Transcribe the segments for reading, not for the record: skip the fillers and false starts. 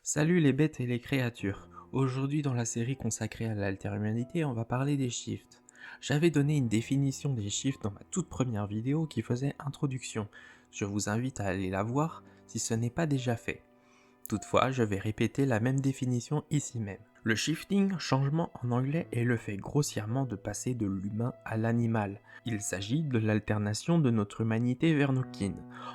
Salut les bêtes et les créatures. Aujourd'hui dans la série consacrée à l'alterhumanité, on va parler des shifts. J'avais donné une définition des shifts dans ma toute première vidéo qui faisait introduction. Je vous invite à aller la voir si ce n'est pas déjà fait. Toutefois, je vais répéter la même définition ici même. Le shifting, changement en anglais, est le fait grossièrement de passer de l'humain à l'animal. Il s'agit de l'alternation de notre humanité vers nos kin.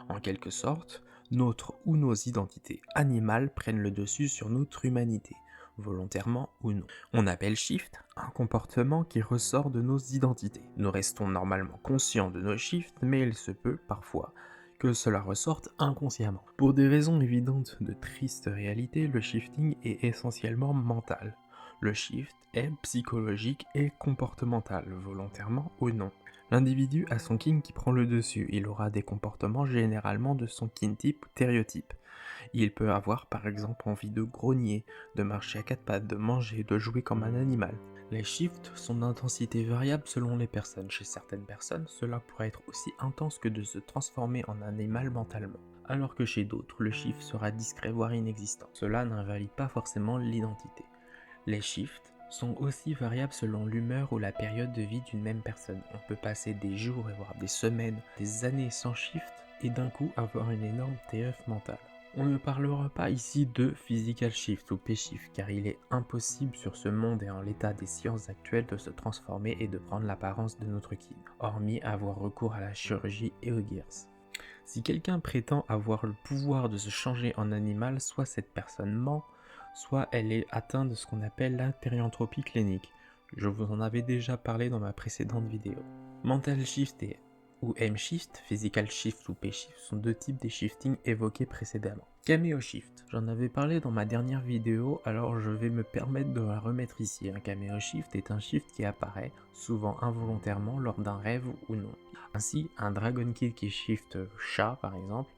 En quelque sorte, notre ou nos identités animales prennent le dessus sur notre humanité, volontairement ou non. On appelle shift un comportement qui ressort de nos identités. Nous restons normalement conscients de nos shifts, mais il se peut parfois que cela ressorte inconsciemment. Pour des raisons évidentes de triste réalité, le shifting est essentiellement mental. Le shift est psychologique et comportemental, volontairement ou non. L'individu a son kin qui prend le dessus, il aura des comportements généralement de son kin type ou stéréotype. Il peut avoir par exemple envie de grogner, de marcher à quatre pattes, de manger, de jouer comme un animal. Les shifts sont d'intensité variable selon les personnes. Chez certaines personnes, cela pourrait être aussi intense que de se transformer en animal mentalement. Alors que chez d'autres, le shift sera discret voire inexistant. Cela n'invalide pas forcément l'identité. Les shifts sont aussi variables selon l'humeur ou la période de vie d'une même personne. On peut passer des jours et voire des semaines, des années sans shift et d'un coup avoir une énorme TF mentale. On ne parlera pas ici de physical shift ou p-shift car il est impossible sur ce monde et en l'état des sciences actuelles de se transformer et de prendre l'apparence de notre kin, hormis avoir recours à la chirurgie et aux gears. Si quelqu'un prétend avoir le pouvoir de se changer en animal, soit cette personne ment, soit elle est atteinte de ce qu'on appelle la périanthropie clinique. Je vous en avais déjà parlé dans ma précédente vidéo. Mental shift ou M-shift, physical shift ou P-shift sont deux types de shifting évoqués précédemment. Cameo shift, j'en avais parlé dans ma dernière vidéo, alors je vais me permettre de la remettre ici. Un cameo shift est un shift qui apparaît, souvent involontairement, lors d'un rêve ou non. Ainsi, un Dragon Kid qui shift chat par exemple,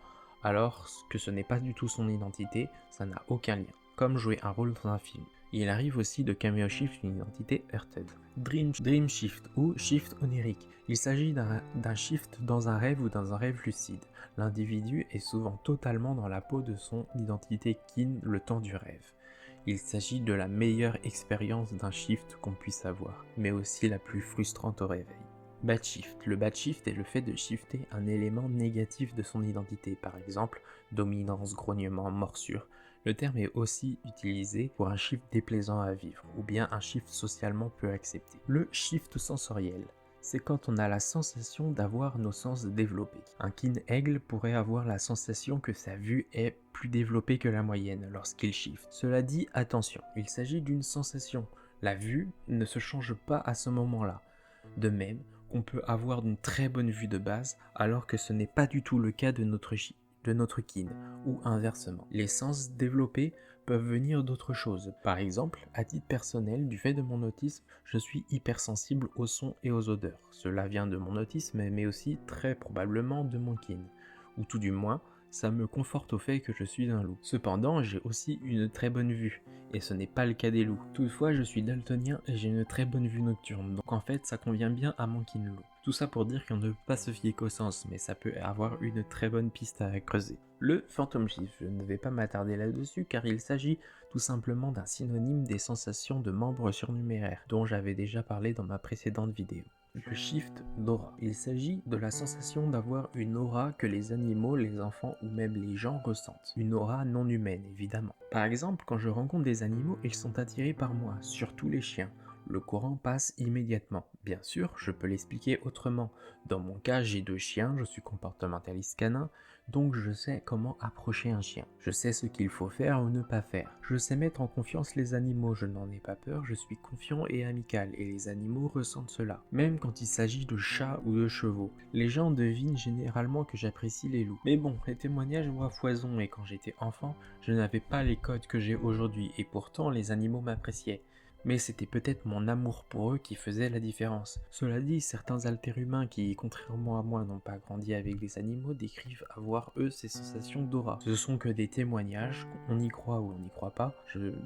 alors que ce n'est pas du tout son identité, ça n'a aucun lien, comme jouer un rôle dans un film. Il arrive aussi de cameo shift une identité Earthed. Dream shift ou shift onirique. Il s'agit d'un shift dans un rêve ou dans un rêve lucide. L'individu est souvent totalement dans la peau de son identité kin le temps du rêve. Il s'agit de la meilleure expérience d'un shift qu'on puisse avoir, mais aussi la plus frustrante au réveil. Bad shift. Le bad shift est le fait de shifter un élément négatif de son identité, par exemple dominance, grognement, morsure. Le terme est aussi utilisé pour un shift déplaisant à vivre, ou bien un shift socialement peu accepté. Le shift sensoriel, c'est quand on a la sensation d'avoir nos sens développés. Un kin aigle pourrait avoir la sensation que sa vue est plus développée que la moyenne lorsqu'il shift. Cela dit, attention, il s'agit d'une sensation. La vue ne se change pas à ce moment-là. De même qu'on peut avoir une très bonne vue de base alors que ce n'est pas du tout le cas de notre kin, ou inversement. Les sens développés peuvent venir d'autres choses. Par exemple, à titre personnel, du fait de mon autisme, je suis hypersensible aux sons et aux odeurs. Cela vient de mon autisme, mais aussi très probablement de mon kin, ou tout du moins, ça me conforte au fait que je suis un loup. Cependant, j'ai aussi une très bonne vue, et ce n'est pas le cas des loups. Toutefois, je suis daltonien et j'ai une très bonne vue nocturne, donc en fait, ça convient bien à mon kin loup. Tout ça pour dire qu'on ne peut pas se fier qu'au sens, mais ça peut avoir une très bonne piste à creuser. Le phantom shift, je ne vais pas m'attarder là-dessus car il s'agit tout simplement d'un synonyme des sensations de membres surnuméraires, dont j'avais déjà parlé dans ma précédente vidéo. Le shift d'aura. Il s'agit de la sensation d'avoir une aura que les animaux, les enfants ou même les gens ressentent. Une aura non humaine, évidemment. Par exemple, quand je rencontre des animaux, ils sont attirés par moi, surtout les chiens. Le courant passe immédiatement. Bien sûr, je peux l'expliquer autrement. Dans mon cas, j'ai 2 chiens, je suis comportementaliste canin, donc je sais comment approcher un chien. Je sais ce qu'il faut faire ou ne pas faire. Je sais mettre en confiance les animaux, je n'en ai pas peur, je suis confiant et amical, et les animaux ressentent cela. Même quand il s'agit de chats ou de chevaux. Les gens devinent généralement que j'apprécie les loups. Mais bon, les témoignages vont à foison, et quand j'étais enfant, je n'avais pas les codes que j'ai aujourd'hui, et pourtant les animaux m'appréciaient. Mais c'était peut-être mon amour pour eux qui faisait la différence. Cela dit, certains alterhumains qui, contrairement à moi, n'ont pas grandi avec des animaux, décrivent avoir eux ces sensations d'aura. Ce sont que des témoignages, on y croit ou on n'y croit pas,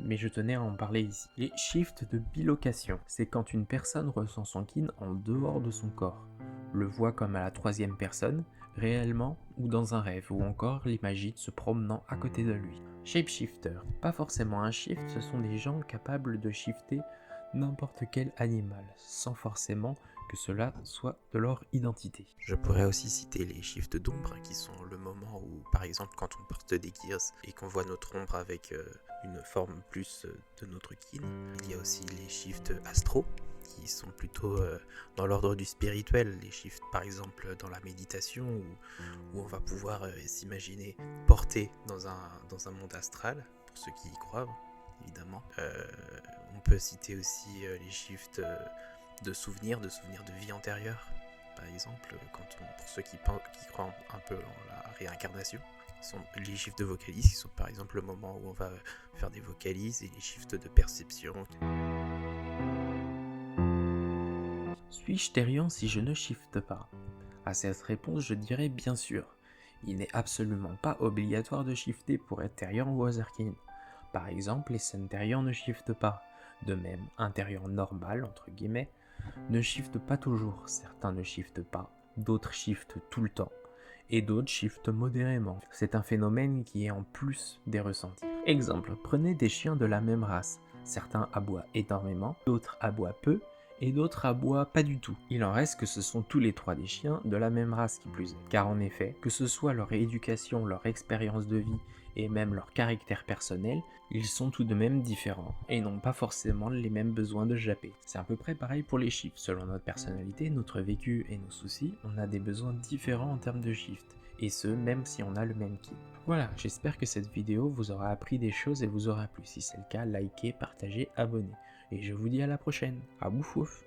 mais je tenais à en parler ici. Les shifts de bilocation, c'est quand une personne ressent son kin en dehors de son corps, le voit comme à la troisième personne, réellement ou dans un rêve, ou encore l'imagine se promenant à côté de lui. Shapeshifter, pas forcément un shift, ce sont des gens capables de shifter n'importe quel animal, sans forcément que cela soit de leur identité. Je pourrais aussi citer les shifts d'ombre, qui sont le moment où, par exemple, quand on porte des gears et qu'on voit notre ombre avec une forme plus de notre kin. Il y a aussi les shifts astro, qui sont plutôt dans l'ordre du spirituel, les shifts par exemple dans la méditation, où on va pouvoir s'imaginer porté dans un monde astral, pour ceux qui y croient, évidemment. On peut citer aussi les shifts de souvenirs de vie antérieure, par exemple, pour ceux qui croient un peu en la réincarnation. Sont les shifts de vocalises, qui sont par exemple le moment où on va faire des vocalises, et les shifts de perception. Suis-je Therian si je ne shifte pas? À cette réponse, je dirais bien sûr. Il n'est absolument pas obligatoire de shifter pour être Therian ou Otherkin. Par exemple, les Sun Therians ne shiftent pas. De même, un Therian normal, entre guillemets, ne shift pas toujours. Certains ne shiftent pas, d'autres shiftent tout le temps, et d'autres shiftent modérément. C'est un phénomène qui est en plus des ressentis. Exemple, prenez des chiens de la même race. Certains aboient énormément, d'autres aboient peu, et d'autres aboient pas du tout. Il en reste que ce sont tous les trois des chiens de la même race qui plus est. Car en effet, que ce soit leur éducation, leur expérience de vie, et même leur caractère personnel, ils sont tout de même différents, et n'ont pas forcément les mêmes besoins de japper. C'est à peu près pareil pour les shifts. Selon notre personnalité, notre vécu et nos soucis, on a des besoins différents en termes de shift, et ce, même si on a le même kit. Voilà, j'espère que cette vidéo vous aura appris des choses et vous aura plu. Si c'est le cas, likez, partagez, abonnez. Et je vous dis à la prochaine. À bouf ouf.